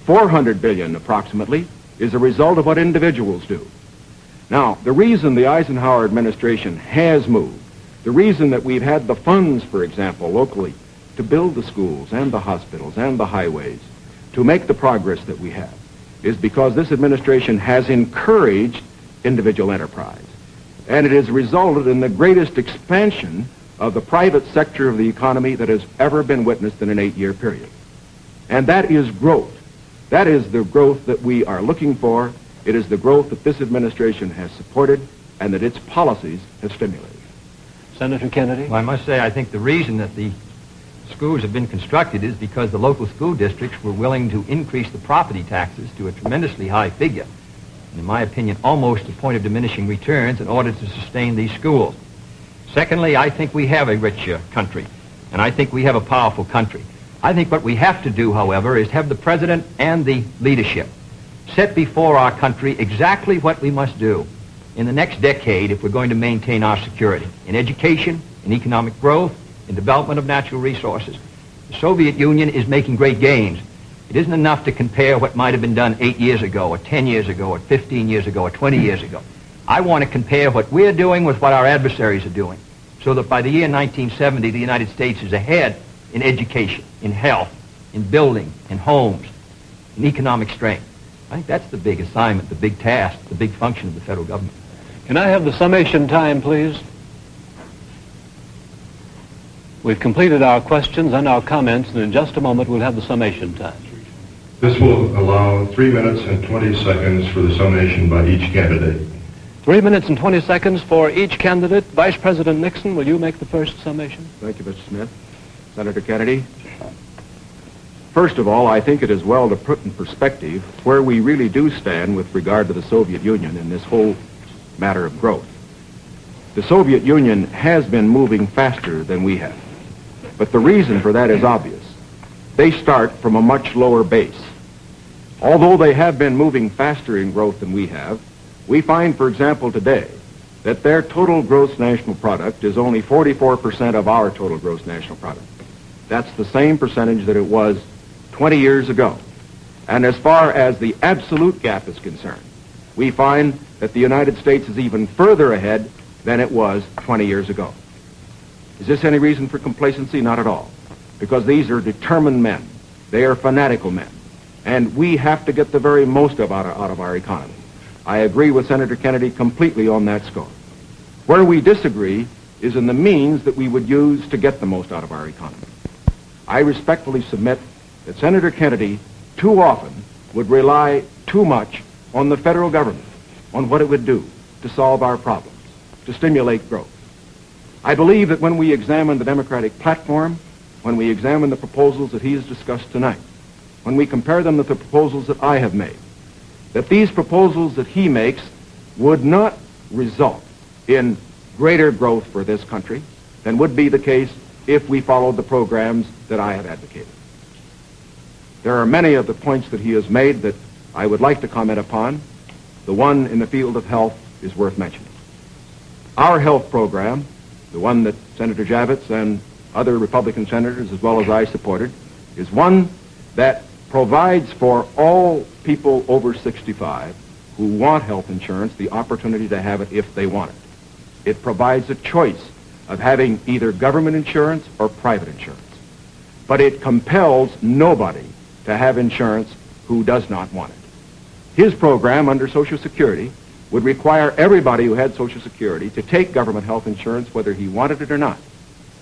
$400 billion, approximately, is a result of what individuals do. Now, the reason the Eisenhower administration has moved, the reason that we've had the funds, for example, locally, to build the schools and the hospitals and the highways, to make the progress that we have, is because this administration has encouraged individual enterprise. And it has resulted in the greatest expansion of the private sector of the economy that has ever been witnessed in an 8-year period. And that is growth. That is the growth that we are looking for. It is the growth that this administration has supported and that its policies have stimulated. Senator Kennedy? Well, I must say, I think the reason that the schools have been constructed is because the local school districts were willing to increase the property taxes to a tremendously high figure, and in my opinion, almost to the point of diminishing returns in order to sustain these schools. Secondly, I think we have a rich country, and I think we have a powerful country. I think what we have to do, however, is have the president and the leadership set before our country exactly what we must do in the next decade if we're going to maintain our security in education, in economic growth, in development of natural resources. The Soviet Union is making great gains. It isn't enough to compare what might have been done 8 years ago, or 10 years ago, or 15 years ago, or 20 years ago. I want to compare what we're doing with what our adversaries are doing, so that by the year 1970, the United States is ahead in education, in health, in building, in homes, in economic strength. I think that's the big assignment, the big task, the big function of the federal government. Can I have the summation time, please? We've completed our questions and our comments, and in just a moment we'll have the summation time. This will allow 3 minutes and 20 seconds for the summation by each candidate. 3 minutes and 20 seconds for each candidate. Vice President Nixon, will you make the first summation? Thank you, Mr. Smith. Senator Kennedy. First of all, I think it is well to put in perspective where we really do stand with regard to the Soviet Union in this whole matter of growth. The Soviet Union has been moving faster than we have. But the reason for that is obvious. They start from a much lower base. Although they have been moving faster in growth than we have, we find, for example, today, that their total gross national product is only 44% of our total gross national product. That's the same percentage that it was 20 years ago. And as far as the absolute gap is concerned, we find that the United States is even further ahead than it was 20 years ago. Is this any reason for complacency? Not at all. Because these are determined men. They are fanatical men. And we have to get the very most out of our economy. I agree with Senator Kennedy completely on that score. Where we disagree is in the means that we would use to get the most out of our economy. I respectfully submit that Senator Kennedy too often would rely too much on the federal government, on what it would do to solve our problems, to stimulate growth. I believe that when we examine the Democratic platform, when we examine the proposals that he has discussed tonight, when we compare them with the proposals that I have made, that these proposals that he makes would not result in greater growth for this country than would be the case if we followed the programs that I have advocated. There are many of the points that he has made that I would like to comment upon. The one in the field of health is worth mentioning. Our health program, the one that Senator Javits and other Republican senators as well as I supported, is one that provides for all people over 65 who want health insurance the opportunity to have it if they want it. It provides a choice of having either government insurance or private insurance. But it compels nobody to have insurance who does not want it. His program under Social Security would require everybody who had Social Security to take government health insurance whether he wanted it or not.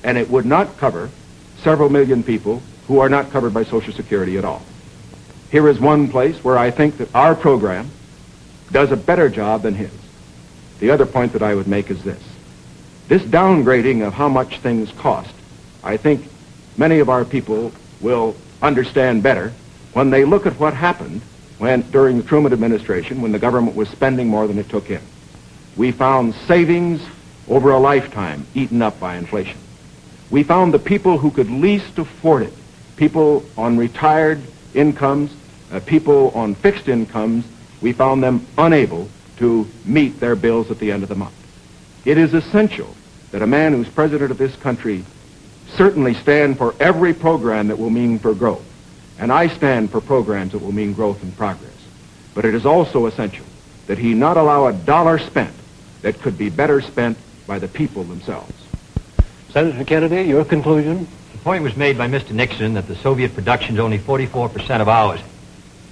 And it would not cover several million people who are not covered by Social Security at all. Here is one place where I think that our program does a better job than his. The other point that I would make is this. This downgrading of how much things cost, I think many of our people will understand better when they look at what happened during the Truman administration when the government was spending more than it took in. We found savings over a lifetime eaten up by inflation. we found the people who could least afford it, people on retired incomes, people on fixed incomes, we found them unable to meet their bills at the end of the month. It is essential that a man who's president of this country certainly stand for every program that will mean for growth. And I stand for programs that will mean growth and progress. But it is also essential that he not allow a dollar spent that could be better spent by the people themselves. Senator Kennedy, your conclusion? The point was made by Mr. Nixon that the Soviet production is only 44% of ours.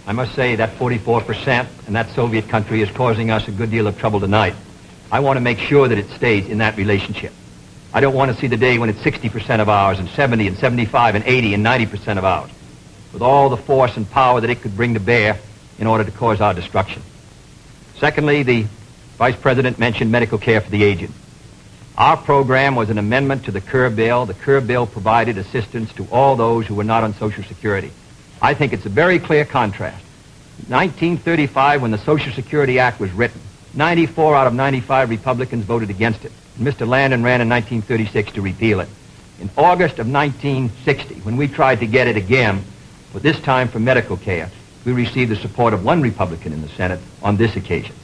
I must say that 44% and that Soviet country is causing us a good deal of trouble tonight. I want to make sure that it stays in that relationship. I don't want to see the day when it's 60% of ours and 70 and 75 and 80 and 90% of ours, with all the force and power that it could bring to bear in order to cause our destruction. Secondly, the Vice President mentioned medical care for the aged. Our program was an amendment to the Kerr bill. The Kerr bill provided assistance to all those who were not on Social Security. I think it's a very clear contrast. 1935, when the Social Security Act was written, 94 out of 95 Republicans voted against it. Mr. Landon ran in 1936 to repeal it. In August of 1960, when we tried to get it again, but this time for medical care, we received the support of one Republican in the Senate on this occasion.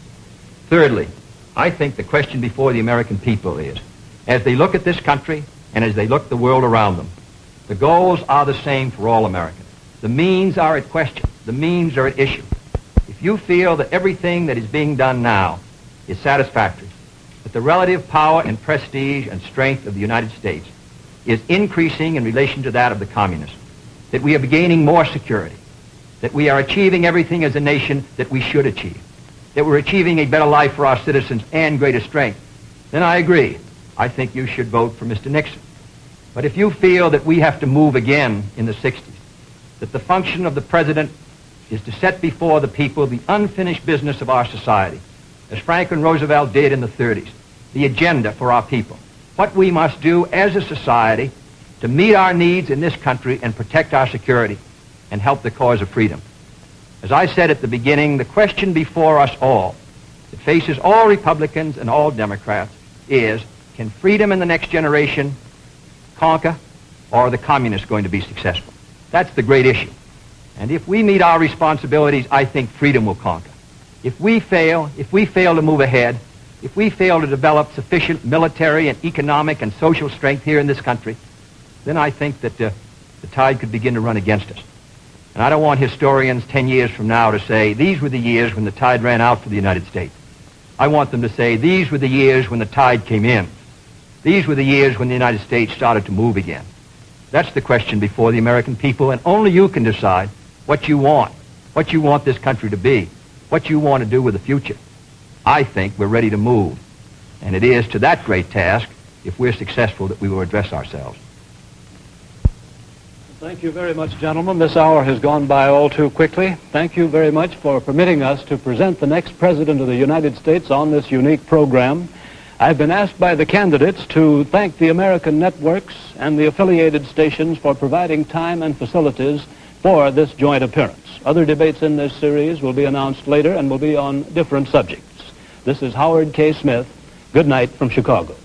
Thirdly, I think the question before the American people is, as they look at this country and as they look the world around them, the goals are the same for all Americans. The means are at question. The means are at issue. If you feel that everything that is being done now is satisfactory, that the relative power and prestige and strength of the United States is increasing in relation to that of the communists, that we are gaining more security, that we are achieving everything as a nation that we should achieve, that we're achieving a better life for our citizens and greater strength, then I agree. I think you should vote for Mr. Nixon. But if you feel that we have to move again in the 60s, that the function of the president is to set before the people the unfinished business of our society, as Franklin Roosevelt did in the 30s, the agenda for our people, what we must do as a society to meet our needs in this country and protect our security and help the cause of freedom. As I said at the beginning, the question before us all, that faces all Republicans and all Democrats, is, can freedom in the next generation conquer, or are the communists going to be successful? That's the great issue. And if we meet our responsibilities, I think freedom will conquer. If we fail to move ahead, if we fail to develop sufficient military and economic and social strength here in this country, then I think that the tide could begin to run against us. And I don't want historians 10 years from now to say, these were the years when the tide ran out for the United States. I want them to say, these were the years when the tide came in. These were the years when the United States started to move again. That's the question before the American people, and only you can decide what you want this country to be, what you want to do with the future. I think we're ready to move, and it is to that great task, if we're successful, that we will address ourselves. Thank you very much, gentlemen. This hour has gone by all too quickly. Thank you very much for permitting us to present the next President of the United States on this unique program. I've been asked by the candidates to thank the American networks and the affiliated stations for providing time and facilities for this joint appearance. Other debates in this series will be announced later and will be on different subjects. This is Howard K. Smith. Good night from Chicago.